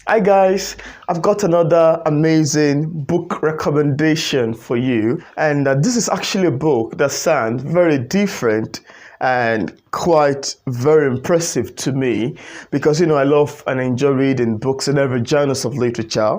Hi guys, I've got another amazing book recommendation for you, and this is actually a book that sounds very different and quite very impressive to me because I love and enjoy reading books in every genres of literature,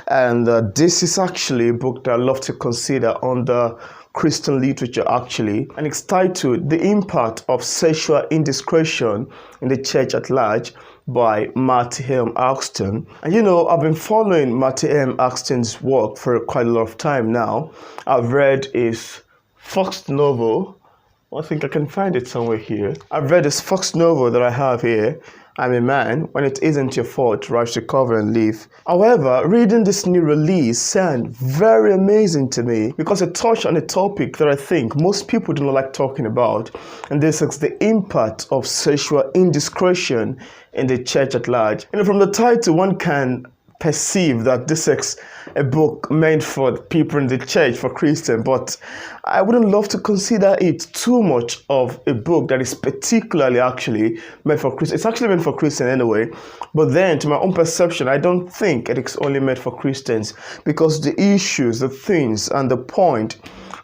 and this is actually a book that I love to consider under Christian literature actually, and it's titled The Impact of Sexual Indiscretion in the Church at Large by Marty M. Alston. And I've been following Marty M. Alston's work for quite a lot of time now. I've read his first novel. I think I can find it somewhere here. I've read his first novel that I have here, I'm a Man, When It Isn't Your Fault, Rise to Cover and Live. However, reading this new release sounded very amazing to me because it touched on a topic that I think most people do not like talking about, and this is the impact of sexual indiscretion in the church at large. From the title, one can perceive that this is a book meant for people in the church, for Christians, but I wouldn't love to consider it too much of a book that is particularly actually meant for Christians. It's actually meant for Christians anyway, but then to my own perception, I don't think it is only meant for Christians because the issues, the things, and the point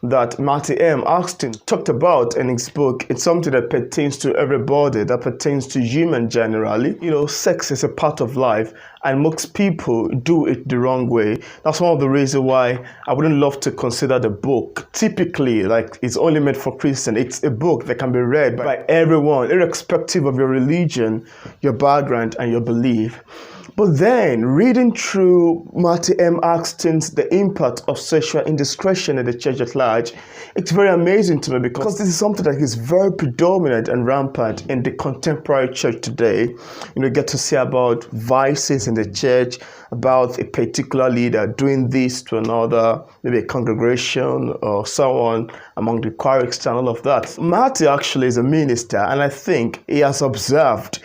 that Marty M. Alston talked about in his book, it's something that pertains to everybody, that pertains to human generally. Sex is a part of life, and most people do it the wrong way. That's one of the reasons why I wouldn't love to consider the book typically like it's only meant for Christians. It's a book that can be read by everyone, irrespective of your religion, your background, and your belief. But then, reading through Marty M. Alston's The Impact of Sexual Indiscretion in the Church at Large, it's very amazing to me because this is something that is very predominant and rampant in the contemporary church today. You get to see about vices in the church, about a particular leader doing this to another, maybe a congregation or someone among the choirists and all of that. Marty actually is a minister, and I think he has observed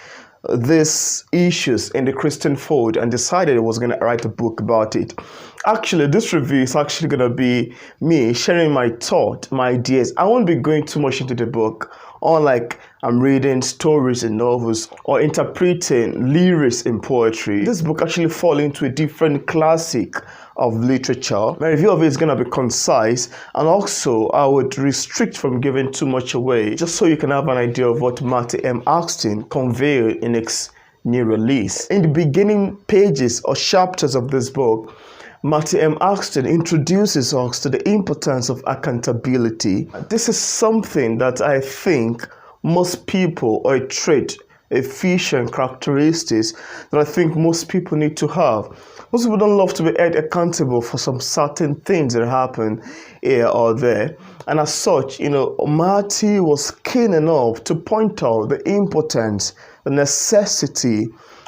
these issues in the Christian fold and decided he was going to write a book about it. Actually, this review is actually going to be me sharing my thought, my ideas. I won't be going too much into the book, unlike I'm reading stories in novels or interpreting lyrics in poetry. This book actually falls into a different classic of literature. My review of it is going to be concise, and also I would restrict from giving too much away, just so you can have an idea of what Marty M. Alston conveyed in its new release. In the beginning pages or chapters of this book, Marty M. Alston introduces us to the importance of accountability. This is something that I think most people, or a trait, a feature and characteristics that I think most people need to have. Most people don't love to be held accountable for some certain things that happen here or there. And as such, Marty was keen enough to point out the importance, the necessity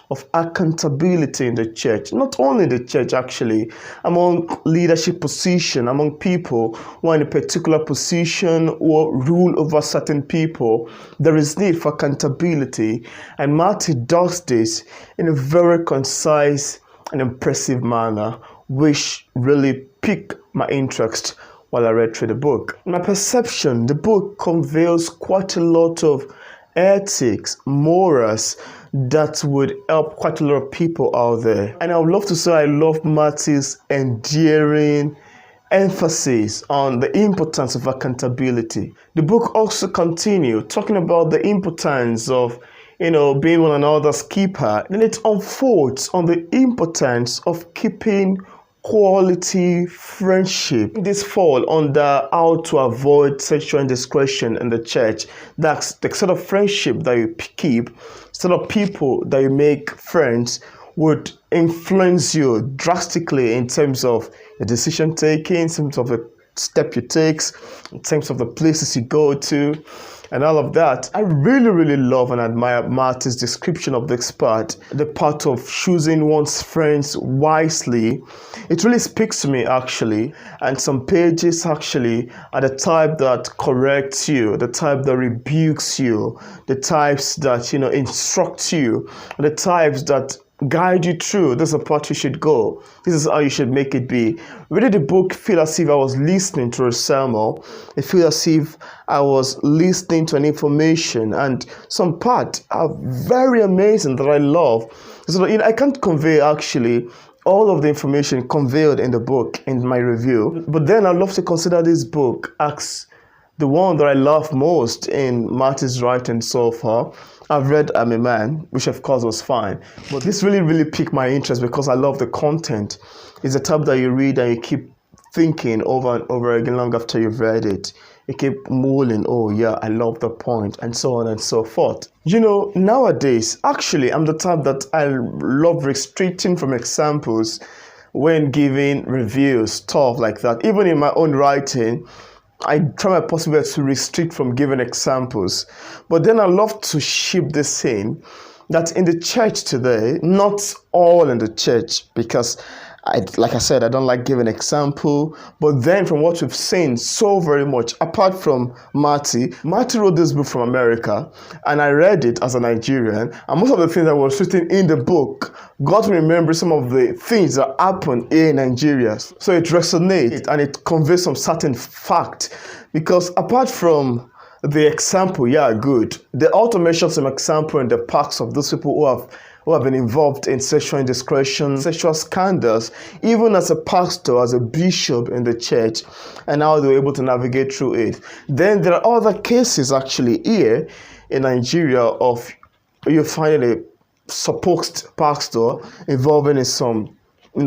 of accountability in the church. Not only the church actually, among leadership position, among people who are in a particular position or rule over certain people, there is need for accountability. And Marty does this in a very concise and impressive manner, which really piqued my interest while I read through the book. In my perception, the book conveys quite a lot of ethics, morals, that would help quite a lot of people out there. And I would love to say I love Marty's endearing emphasis on the importance of accountability. The book also continues talking about the importance of being one another's keeper. Then it unfolds on the importance of keeping quality friendship. This fall under how to avoid sexual indiscretion in the church. That's the sort of friendship that you keep, sort of people that you make friends would influence you drastically in terms of the decision taking, in terms of the step you take, in terms of the places you go to, and all of that. I really, really love and admire Marty's description of this part, the part of choosing one's friends wisely. It really speaks to me actually, and some pages actually are the type that corrects you, the type that rebukes you, the types that instruct you, the types that guide you through. This is the part you should go. This is how you should make it be. Reading the book, feel as if I was listening to a sermon. It feels as if I was listening to an information, and some parts are very amazing that I love. So I can't convey actually all of the information conveyed in the book in my review, but then I love to consider this book as the one that I love most in Marty's writing so far. I've read I'm a Man, which of course was fine, but this really piqued my interest because I love the content. It's a type that you read and you keep thinking over and over again long after you've read it. You keep mulling, oh yeah, I love the point, and so on and so forth. Nowadays, actually, I'm the type that I love restricting from examples when giving reviews, stuff like that. Even in my own writing, I try my possible to restrict from giving examples. But then I love to ship this in that in the church today, not all in the church, because like I said, I don't like giving example, but then from what we've seen so very much, apart from Marty wrote this book from America, and I read it as a Nigerian, and most of the things that were written in the book got me remember some of the things that happened in Nigeria. So it resonates and it conveys some certain fact, because apart from the example, yeah, good, they also mention some example in the past of those people who have been involved in sexual indiscretion, sexual scandals, even as a pastor, as a bishop in the church, and how they were able to navigate through it. Then there are other cases actually here in Nigeria of you finding a supposed pastor involving in some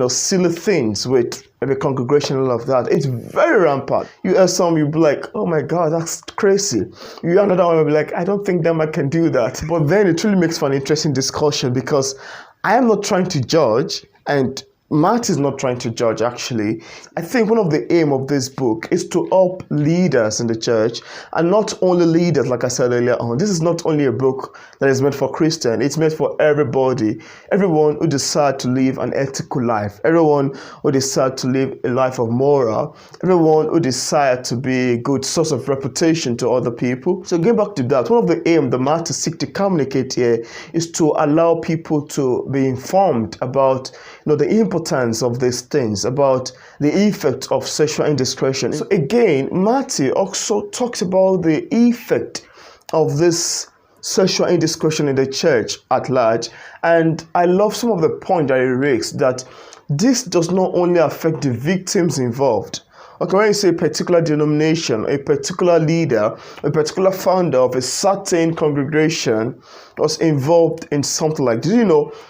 silly things with the congregation and all of that. It's very rampant. You hear some, you'll be like, oh my God, that's crazy. You hear another one, you'll be like, I don't think them I can do that. But then it really makes for an interesting discussion, because I am not trying to judge, and Matt is not trying to judge actually. I think one of the aim of this book is to help leaders in the church, and not only leaders, like I said earlier on. This is not only a book that is meant for Christians, it's meant for everybody. Everyone who decides to live an ethical life, everyone who decides to live a life of moral, everyone who decides to be a good source of reputation to other people. So going back to that, one of the aims that Matt seeks to communicate here is to allow people to be informed about the importance of these things, about the effect of sexual indiscretion. So again, Marty also talks about the effect of this sexual indiscretion in the church at large, and I love some of the points that he makes, that this does not only affect the victims involved. Okay, when you say a particular denomination, a particular leader, a particular founder of a certain congregation was involved in something like this,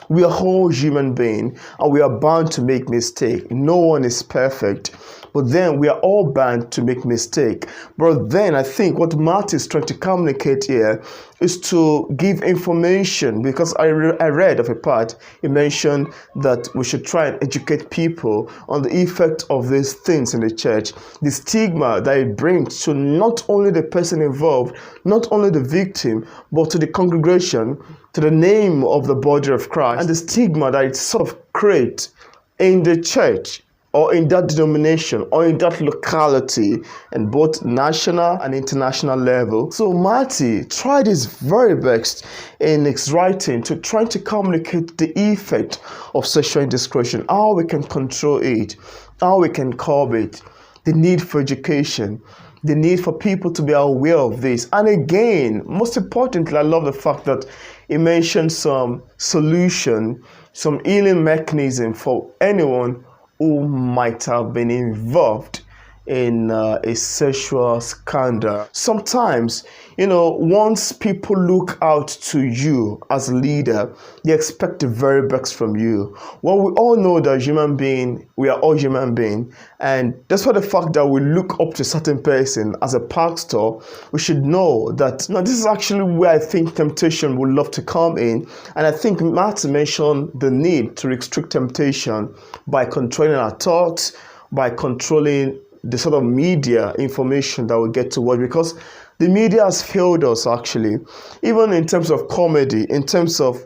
we are all human beings and we are bound to make mistakes. No one is perfect, but then we are all bound to make mistakes. But then I think what Matt is trying to communicate here is to give information, because I read of a part, he mentioned that we should try and educate people on the effect of these things in the church, the stigma that it brings to not only the person involved, not only the victim, but to the congregation, to the name of the body of Christ, and the stigma that it sort of creates in the church, or in that denomination, or in that locality, in both national and international level. So Marty tried his very best in his writing to try to communicate the effect of sexual indiscretion, how we can control it, how we can curb it, the need for education, the need for people to be aware of this. And again, most importantly, I love the fact that he mentioned some solution, some healing mechanism for anyone who might have been involved in a sexual scandal. Sometimes, once people look out to you as a leader, they expect the very best from you. Well, we all know that we are all human beings, and that's why the fact that we look up to a certain person as a pastor, we should know that, this is actually where I think temptation would love to come in. And I think Matt mentioned the need to restrict temptation by controlling our thoughts, by controlling the sort of media information that we get to watch, because the media has failed us actually, even in terms of comedy, in terms of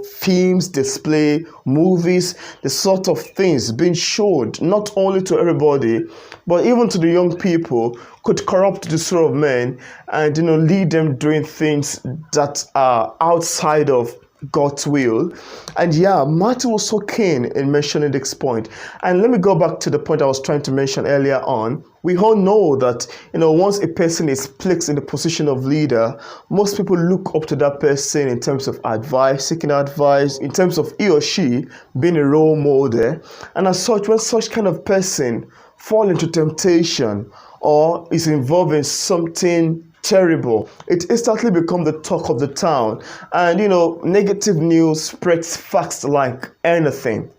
films, display, movies, the sort of things being showed not only to everybody, but even to the young people, could corrupt the soul of men and lead them doing things that are outside of God's will. And yeah, Marty was so keen in mentioning this point. And let me go back to the point I was trying to mention earlier on. We all know that, once a person is placed in the position of leader, most people look up to that person in terms of advice, seeking advice, in terms of he or she being a role model. And as such, when such kind of person fall into temptation or is involved in something terrible, it instantly becomes the talk of the town. And negative news spreads fast like anything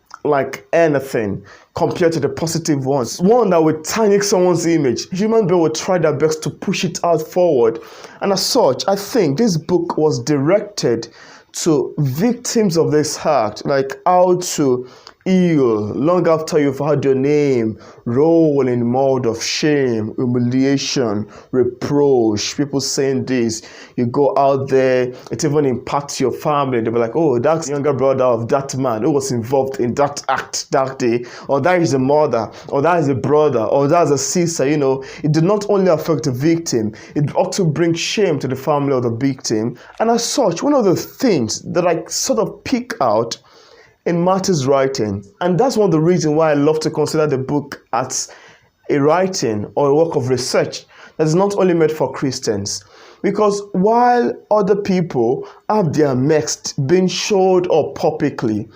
compared to the positive ones. One that would tarnish someone's image. Human beings will try their best to push it out forward. And as such, I think this book was directed to victims of this act, like how to heal long after you've had your name roll in mud of shame, humiliation, reproach, people saying this. You go out there, it even impacts your family. They'll be like, oh, that's the younger brother of that man who was involved in that act that day, or that is a mother, or that is a brother, or that's a sister. It did not only affect the victim, it also brings shame to the family of the victim. And as such, one of the things that I sort of pick out in Marty's writing, and that's one of the reasons why I love to consider the book as a writing or a work of research that is not only made for Christians. Because while other people have their mixed being showed up publicly,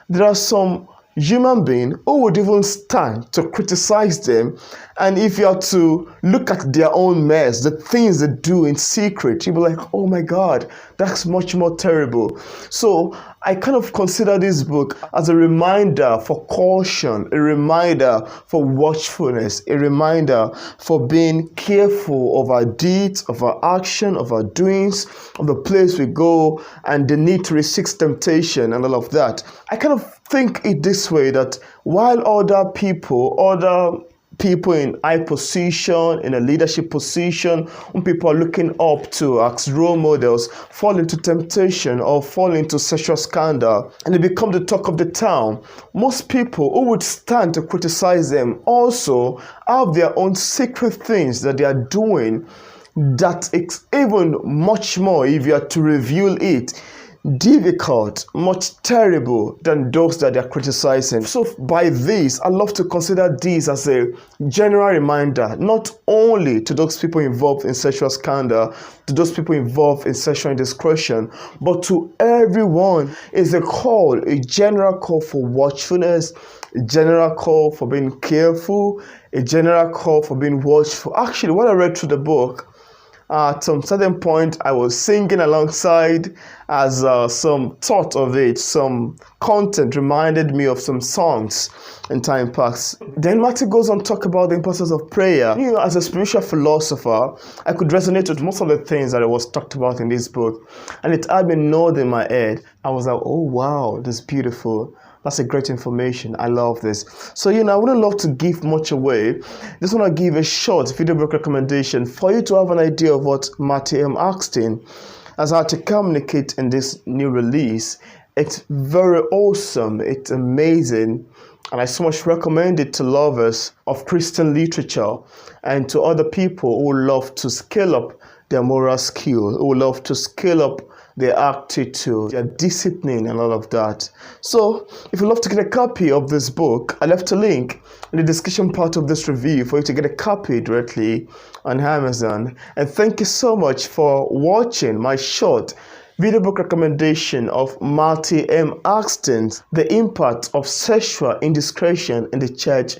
there are some human beings who would even stand to criticize them. And if you are to look at their own mess, the things they do in secret, you'll be like, oh my God, that's much more terrible. So I kind of consider this book as a reminder for caution, a reminder for watchfulness, a reminder for being careful of our deeds, of our action, of our doings, of the place we go, and the need to resist temptation and all of that. I kind of think it this way, that while other people in high position, in a leadership position, when people are looking up to as role models, fall into temptation or fall into sexual scandal, and they become the talk of the town, most people who would stand to criticize them also have their own secret things that they are doing that it's even much more, if you are to reveal it, difficult, much terrible than those that they're criticizing. So by this, I love to consider this as a general reminder, not only to those people involved in sexual scandal, to those people involved in sexual indiscretion, but to everyone. Is a call, a general call for watchfulness, a general call for being careful, a general call for being watchful. Actually, when I read through the book, at some certain point, I was singing alongside as some thought of it, some content reminded me of some songs in time past. Then Marty goes on to talk about the importance of prayer. As a spiritual philosopher, I could resonate with most of the things that was talked about in this book. And it had me nod in my head. I was like, oh wow, this is beautiful. That's a great information. I love this. So, I wouldn't love to give much away. Just want to give a short video book recommendation for you to have an idea of what Marty M. Alston has had to communicate in this new release. It's very awesome. It's amazing. And I so much recommend it to lovers of Christian literature and to other people who love to scale up their moral skill, who love to scale up their attitude, their discipline, and all of that. So, if you'd love to get a copy of this book, I left a link in the description part of this review for you to get a copy directly on Amazon. And thank you so much for watching my short video book recommendation of Marty M. Alston's The Impact of Sexual Indiscretion in the Church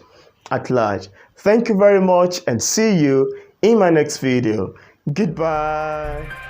at Large. Thank you very much, and see you in my next video. Goodbye.